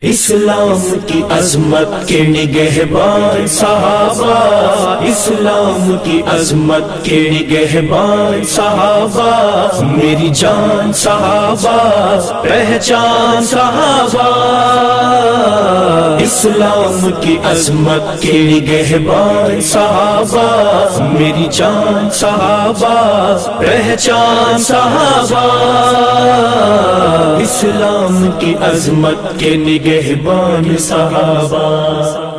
اسلام کی عظمت کے نگہبان صحابہ، اسلام کی عظمت کے نگہبان صحابہ، میری جان صحابہ، پہچان صحابہ، اسلام کی عظمت کے نگہبان صحابہ، میری جان صحابہ، پہچان صحابہ، اسلام کی عظمت کے نگہبان صحابہ۔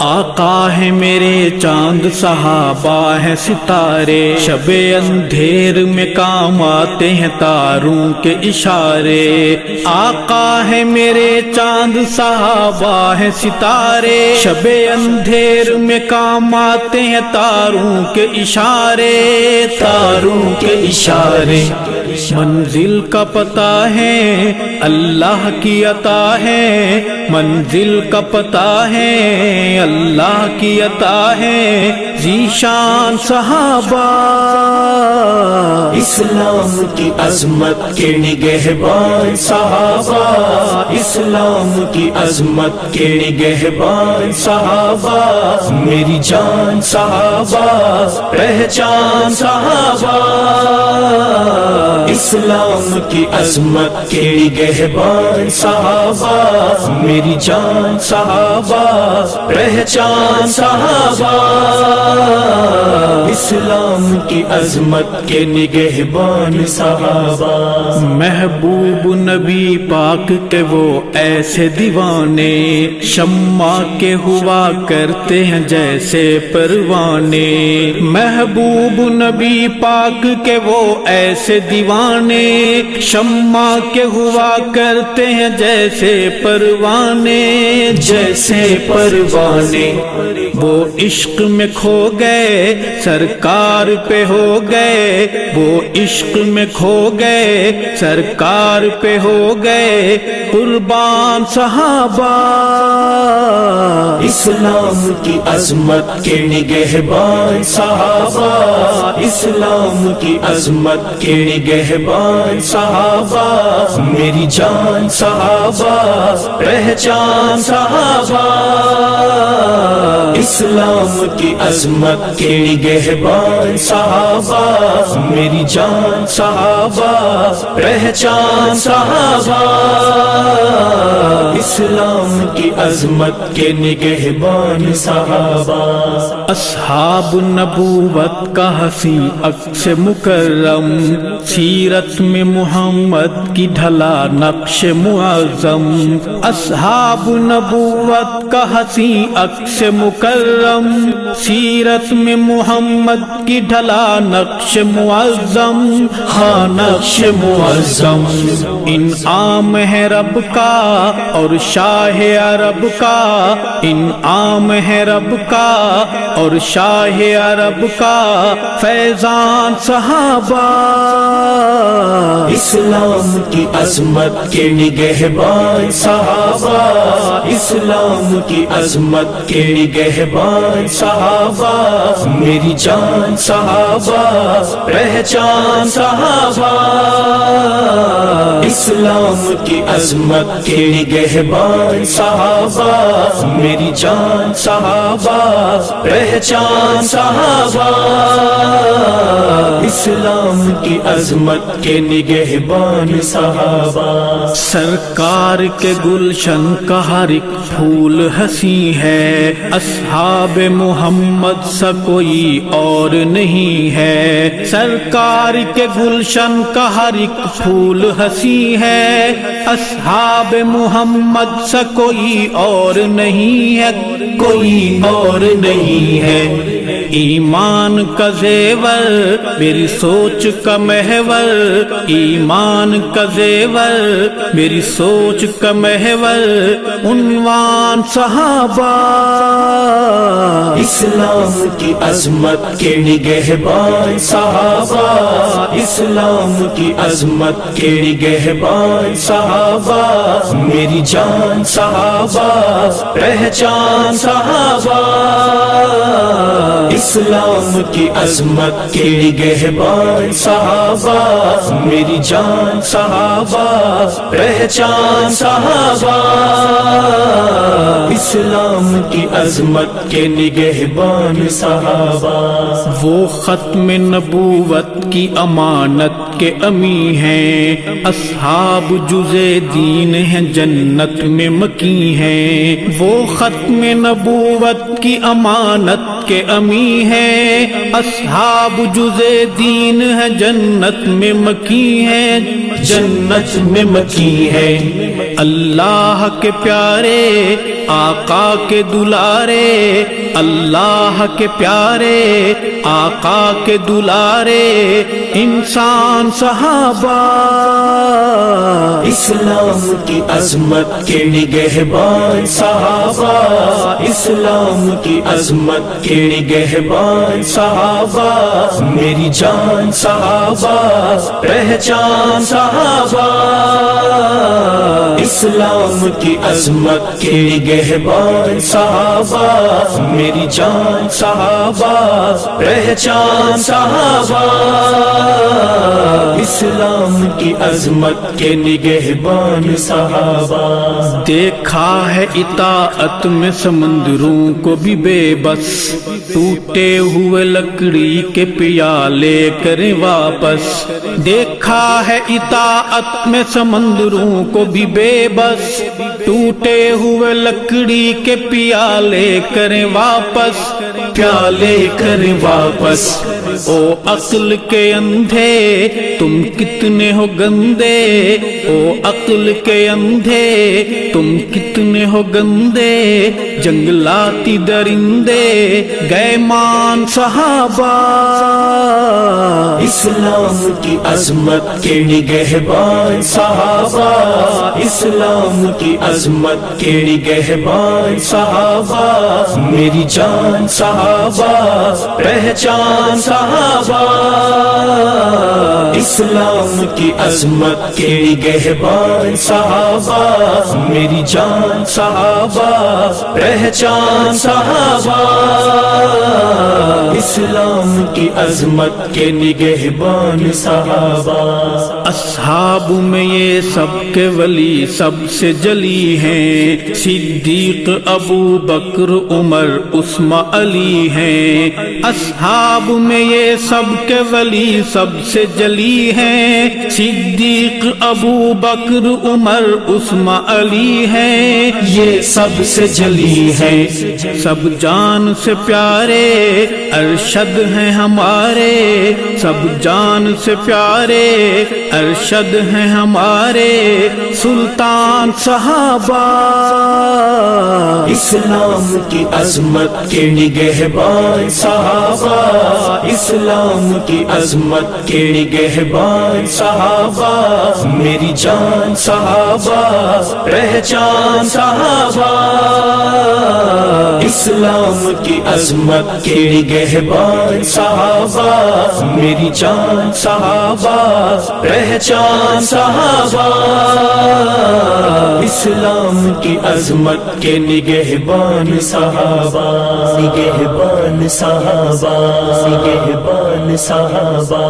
آقا ہے میرے چاند، صحابہ ہے ستارے، شب اندھیر میں کام آتے ہیں تاروں کے اشارے۔ آقا ہے میرے چاند، صحابہ ہے ستارے، شب اندھیر میں کام آتے ہیں تاروں کے اشارے، تاروں کے اشارے۔ منزل کا پتہ ہے اللہ کی عطا ہے، منزل کا پتہ ہے اللہ کی عطا ہے، ذیشان صحابہ، اسلام کی عظمت کے نگہبان صحابہ، اسلام کی عظمت کے نگہبان صحابہ، میری جان صحابہ، پہچان صحابہ، اسلام کی عظمت کے نگہبان صحابہ، میری جان صحابہ، پہچان صحابہ، اسلام کی عظمت کے نگہبان صحابہ۔ محبوب نبی پاک کے وہ ایسے دیوانے، شمع کے ہوا کرتے ہیں جیسے پروانے، محبوب نبی پاک کے وہ ایسے دیوانے، شمع کے ہوا کرتے ہیں جیسے پروانے، جیسے پروانے، وہ عشق میں کھو گئے سرکار پہ ہو گئے، وہ عشق میں کھو گئے سرکار پہ ہو گئے قربان صحابہ، اسلام کی عظمت کے نگہبان صحابہ، اسلام کی عظمت کے نگہبان صحابہ، میری جان صحابہ، پہچان صحابہ، اسلام کی عظمت کے نگہبان صحابہ، میری جان صحابہ، پہچان صحابہ، اسلام کی عظمت کے نگہبان صحابہ۔ اصحاب نبوت کا حسین عکس مکرم، سیرت میں محمد کی ڈھلا نقش معظم، اصحاب نبوت کا حسین عکس مکرم، سیرت میں محمد کی ڈھلا نقش معظم، ہاں نقش معظم، انعام ہے رب کا اور شاہ عرب کا، انعام ہے رب کا اور شاہ عرب کا فیضان صحابہ، اسلام کی عظمت کے نگہبان صحابہ، اسلام کی عظمت کے نگہبان صحابہ، میری جان صحابہ، پہچان صحابہ، اسلام کی عظمت کے نگہبان صحابہ، میری جان صحابہ، پہچان صحابہ، اسلام کی عظمت کے نگہبان صحابہ۔ سرکار کے گلشن کا ہر ایک پھول ہنسی ہے، اصحاب محمد سا کوئی اور نہیں ہے، سرکار کے گلشن کا ہر ایک پھول ہنسی ہے، اصحاب محمد سا کوئی اور نہیں ہے، کوئی اور نہیں ہے، ایمان کا زیور میری سوچ کا محور، ایمان کا زیور میری سوچ کا محور عنوان صحابہ، اسلام کی عظمت کے نگہبان صحابہ، اسلام کی عظمت کے نگہبان صحابہ، میری جان صحابہ، پہچان صحابہ، اسلام کی عظمت کے نگہبان صحابہ، میری جان صحابہ، پہچان صحابہ، اسلام کی عظمت کے نگہبان صحابہ، وہ ختم نبوت کی امانت کے امی ہیں، اصحاب جزے دین ہیں جنت میں مکی ہیں، وہ ختم نبوت کی امانت کے امی ہیں، اصحاب جزے دین ہے جنت میں مکی ہیں، جنت میں مکی ہے، اللہ کے پیارے آقا کے دلارے، اللہ کے پیارے آقا کے دلارے انسان صحابہ، اسلام کی عظمت کے نگہبان صحابہ، اسلام کی عظمت کے نگہبان صحابہ، میری جان صحابہ، پہچان صحابہ، اسلام کی عظمت کے نگہبان صحابہ، میری جان صحابہ، پہچان صحابہ، اسلام کی عظمت کے نگہبان صحابہ، دیکھا ہے اطاعت میں سمندروں کو بھی بے بس، ٹوٹے ہوئے لکڑی کے پیالے کریں واپس، دیکھا ہے اطاعت میں سمندروں کو بھی بے بس، ٹوٹے ہوئے لکڑی کے پیالے کریں واپس، پیالے کریں واپس، او عقل کے اندھے تم کتنے ہو گندے، او عقل کے اندھے تم کتنے ہو گندے، جنگلاتی درندے گئے مان صحابہ، اسلام کی عظمت کے نگہبان صحابہ، اسلام کی عظمت کے نگہبان صحابہ، میری جان صحابہ، پہچان صحابہ، اسلام کی عظمت کے نگہبان صحابہ، میری جان صحابہ، پہچان صحابہ، اسلام کی عظمت کے نگہبان صحابہ، اصحاب میں یہ سب کے ولی سب سے جلی ہیں، صدیق ابو بکر عمر عثمان علی ہیں، اصحاب میں یہ سب کے ولی سب سے جلی ہیں، صدیق ابو بکر عمر عثمان علی ہیں، یہ سب سے جلی ہے، سب جان سے پیارے ارشد ہیں ہمارے، سب جان سے پیارے ارشد ہیں ہمارے، سلطان صحابہ، اسلام کی عظمت کے نگہبان صحابہ، اسلام کی عظمت کے نگہبان صحابہ، میری جان صحابہ، پہچان صحابہ، اسلام کی عظمت کے نگہبان صحابہ، میری جان صحابہ، پہچان صحابہ، اسلام کی عظمت کے نگہبان صحابہ، نگہبان صحابہ، نگہبان صحابہ۔